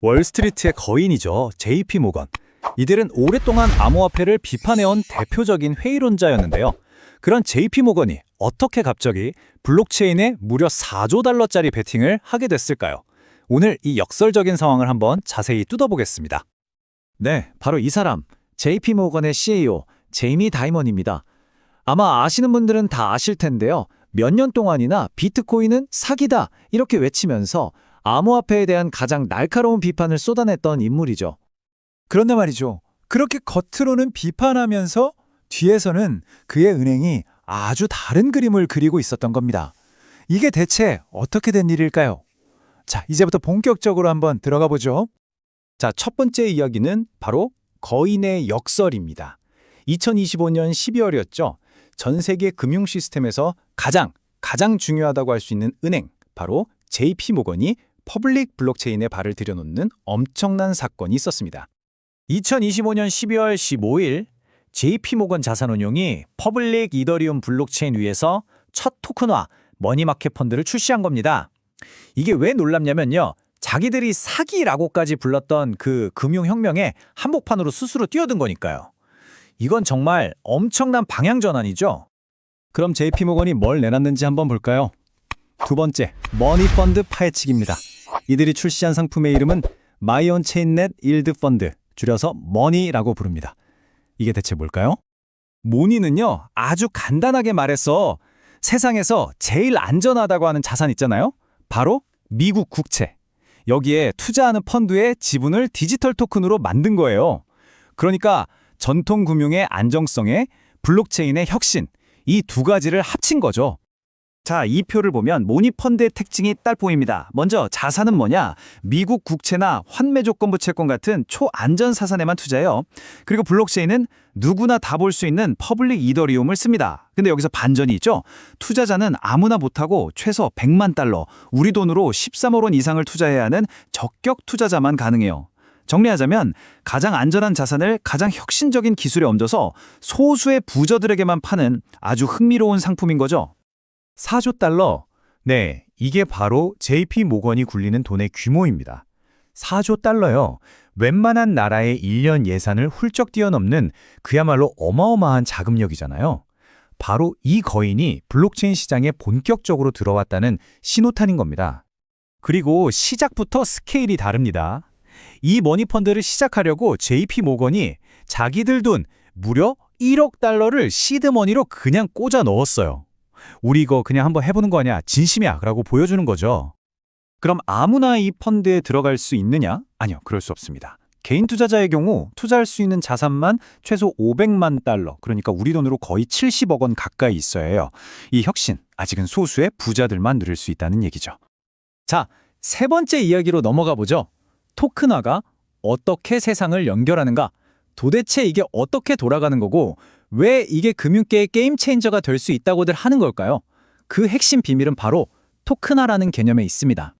월스트리트의 거인이죠. JP 모건. 이들은 오랫동안 암호화폐를 비판해온 대표적인 회의론자였는데요. 그런 JP 모건이 어떻게 갑자기 블록체인에 무려 4조 달러짜리 베팅을 하게 됐을까요? 오늘 이 역설적인 상황을 한번 자세히 뜯어보겠습니다. 네, 바로 이 사람, JP 모건의 CEO, 제이미 다이먼입니다. 아마 아시는 분들은 다 아실 텐데요. 몇 년 동안이나 비트코인은 사기다 이렇게 외치면서 암호화폐에 대한 가장 날카로운 비판을 쏟아냈던 인물이죠. 그런데 말이죠. 그렇게 겉으로는 비판하면서 뒤에서는 그의 은행이 아주 다른 그림을 그리고 있었던 겁니다. 이게 대체 어떻게 된 일일까요? 자, 이제부터 본격적으로 한번 들어가 보죠. 자, 첫 번째 이야기는 바로 거인의 역설입니다. 2025년 12월이었죠. 전 세계 금융 시스템에서 가장 중요하다고 할 수 있는 은행, 바로 JP 모건이 퍼블릭 블록체인에 발을 들여놓는 엄청난 사건이 있었습니다. 2025년 12월 15일 JP 모건 자산운용이 퍼블릭 이더리움 블록체인 위에서 첫 토큰화 머니마켓 펀드를 출시한 겁니다. 이게 왜 놀랍냐면요. 자기들이 사기라고까지 불렀던 그 금융혁명에 한복판으로 스스로 뛰어든 거니까요. 이건 정말 엄청난 방향 전환이죠. 그럼 JP 모건이 뭘 내놨는지 한번 볼까요? 두 번째, 머니펀드 파헤치기입니다. 이들이 출시한 상품의 이름은 마이온 체인넷 일드 펀드, 줄여서 머니라고 부릅니다. 이게 대체 뭘까요? 모니는요, 아주 간단하게 말해서 세상에서 제일 안전하다고 하는 자산 있잖아요? 바로 미국 국채. 여기에 투자하는 펀드의 지분을 디지털 토큰으로 만든 거예요. 그러니까 전통 금융의 안정성에 블록체인의 혁신, 이 두 가지를 합친 거죠. 자, 이 표를 보면 모니펀드의 특징이 딱 보입니다. 먼저 자산은 뭐냐? 미국 국채나 환매조건부 채권 같은 초안전 사산에만 투자해요. 그리고 블록체인은 누구나 다 볼 수 있는 퍼블릭 이더리움을 씁니다. 근데 여기서 반전이 있죠? 투자자는 아무나 못하고 최소 100만 달러, 우리 돈으로 13억 원 이상을 투자해야 하는 적격 투자자만 가능해요. 정리하자면 가장 안전한 자산을 가장 혁신적인 기술에 얹어서 소수의 부저들에게만 파는 아주 흥미로운 상품인 거죠. 4조 달러? 네, 이게 바로 JP 모건이 굴리는 돈의 규모입니다. 4조 달러요. 웬만한 나라의 1년 예산을 훌쩍 뛰어넘는 그야말로 어마어마한 자금력이잖아요. 바로 이 거인이 블록체인 시장에 본격적으로 들어왔다는 신호탄인 겁니다. 그리고 시작부터 스케일이 다릅니다. 이 머니펀드를 시작하려고 JP 모건이 자기들 돈 무려 1억 달러를 시드머니로 그냥 꽂아 넣었어요. 우리 이거 그냥 한번 해보는 거 아니야, 진심이야 라고 보여주는 거죠. 그럼 아무나 이 펀드에 들어갈 수 있느냐? 아니요, 그럴 수 없습니다. 개인 투자자의 경우 투자할 수 있는 자산만 최소 500만 달러, 그러니까 우리 돈으로 거의 70억 원 가까이 있어야 해요. 이 혁신, 아직은 소수의 부자들만 누릴 수 있다는 얘기죠. 자, 세 번째 이야기로 넘어가 보죠. 토큰화가 어떻게 세상을 연결하는가? 도대체 이게 어떻게 돌아가는 거고 왜 이게 금융계의 게임 체인저가 될 수 있다고들 하는 걸까요? 그 핵심 비밀은 바로 토큰화라는 개념에 있습니다.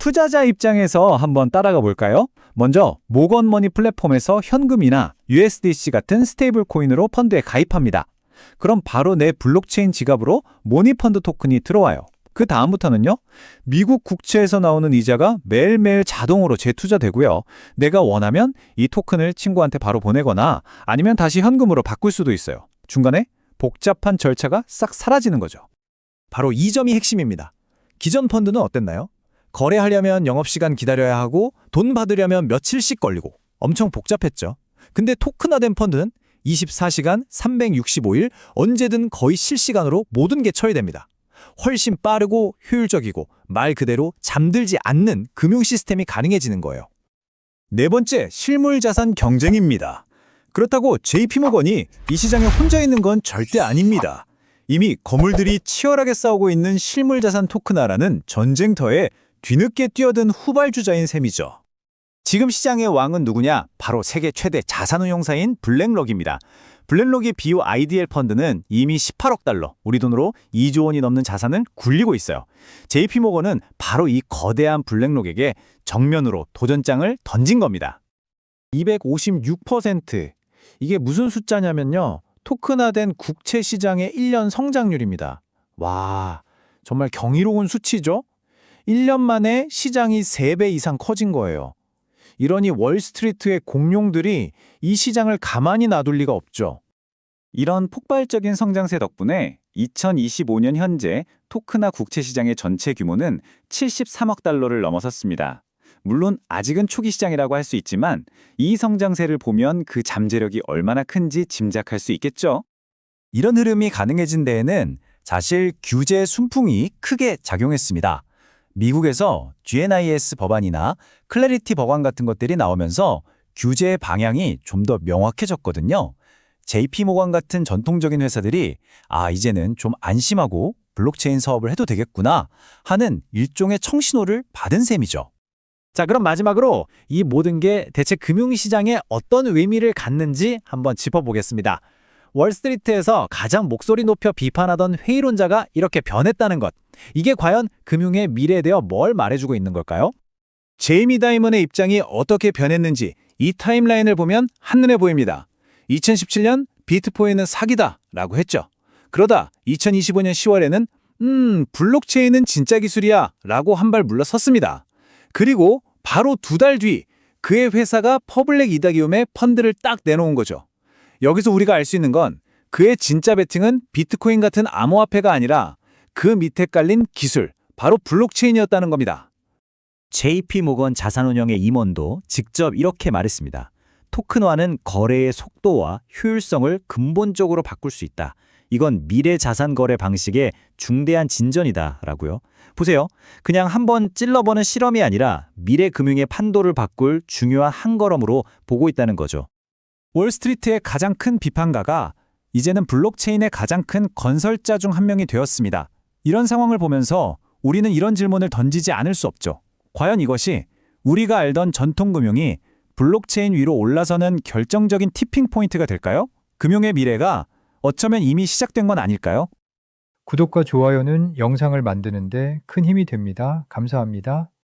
투자자 입장에서 한번 따라가 볼까요? 먼저 모건머니 플랫폼에서 현금이나 USDC 같은 스테이블 코인으로 펀드에 가입합니다. 그럼 바로 내 블록체인 지갑으로 모니펀드 토큰이 들어와요. 그 다음부터는요, 미국 국채에서 나오는 이자가 매일매일 자동으로 재투자되고요. 내가 원하면 이 토큰을 친구한테 바로 보내거나 아니면 다시 현금으로 바꿀 수도 있어요. 중간에 복잡한 절차가 싹 사라지는 거죠. 바로 이 점이 핵심입니다. 기존 펀드는 어땠나요? 거래하려면 영업시간 기다려야 하고 돈 받으려면 며칠씩 걸리고 엄청 복잡했죠. 근데 토큰화된 펀드는 24시간 365일 언제든 거의 실시간으로 모든 게 처리됩니다. 훨씬 빠르고 효율적이고 말 그대로 잠들지 않는 금융 시스템이 가능해지는 거예요. 네 번째, 실물 자산 경쟁입니다. 그렇다고 JP모건이 이 시장에 혼자 있는 건 절대 아닙니다. 이미 거물들이 치열하게 싸우고 있는 실물 자산 토큰화라는 전쟁터에 뒤늦게 뛰어든 후발주자인 셈이죠. 지금 시장의 왕은 누구냐? 바로 세계 최대 자산운용사인 블랙록입니다. 블랙록의 BOIDL 펀드는 이미 18억 달러, 우리 돈으로 2조 원이 넘는 자산을 굴리고 있어요. JP모건은 바로 이 거대한 블랙록에게 정면으로 도전장을 던진 겁니다. 256%. 이게 무슨 숫자냐면요. 토큰화된 국채 시장의 1년 성장률입니다. 와, 정말 경이로운 수치죠? 1년 만에 시장이 3배 이상 커진 거예요. 이러니 월스트리트의 공룡들이 이 시장을 가만히 놔둘 리가 없죠. 이런 폭발적인 성장세 덕분에 2025년 현재 토크나 국채 시장의 전체 규모는 73억 달러를 넘어섰습니다. 물론 아직은 초기 시장이라고 할 수 있지만 이 성장세를 보면 그 잠재력이 얼마나 큰지 짐작할 수 있겠죠. 이런 흐름이 가능해진 데에는 사실 규제 순풍이 크게 작용했습니다. 미국에서 GNIS 법안이나 클래리티 법안 같은 것들이 나오면서 규제의 방향이 좀 더 명확해졌거든요. JP모건 같은 전통적인 회사들이 이제는 좀 안심하고 블록체인 사업을 해도 되겠구나 하는 일종의 청신호를 받은 셈이죠. 자, 그럼 마지막으로 이 모든 게 대체 금융시장에 어떤 의미를 갖는지 한번 짚어보겠습니다. 월스트리트에서 가장 목소리 높여 비판하던 회의론자가 이렇게 변했다는 것. 이게 과연 금융의 미래에 대해 뭘 말해주고 있는 걸까요? 제이미 다이먼의 입장이 어떻게 변했는지 이 타임라인을 보면 한눈에 보입니다. 2017년 비트코인은 사기다 라고 했죠. 그러다 2025년 10월에는 블록체인은 진짜 기술이야 라고 한 발 물러섰습니다. 그리고 바로 2달 뒤 그의 회사가 퍼블릭 이더리움에 펀드를 딱 내놓은 거죠. 여기서 우리가 알 수 있는 건 그의 진짜 베팅은 비트코인 같은 암호화폐가 아니라 그 밑에 깔린 기술, 바로 블록체인이었다는 겁니다. JP모건 자산운용의 임원도 직접 이렇게 말했습니다. 토큰화는 거래의 속도와 효율성을 근본적으로 바꿀 수 있다. 이건 미래 자산 거래 방식의 중대한 진전이다라고요. 보세요. 그냥 한번 찔러보는 실험이 아니라 미래 금융의 판도를 바꿀 중요한 한 걸음으로 보고 있다는 거죠. 월스트리트의 가장 큰 비판가가 이제는 블록체인의 가장 큰 건설자 중 한 명이 되었습니다. 이런 상황을 보면서 우리는 이런 질문을 던지지 않을 수 없죠. 과연 이것이 우리가 알던 전통금융이 블록체인 위로 올라서는 결정적인 티핑 포인트가 될까요? 금융의 미래가 어쩌면 이미 시작된 건 아닐까요? 구독과 좋아요는 영상을 만드는데 큰 힘이 됩니다. 감사합니다.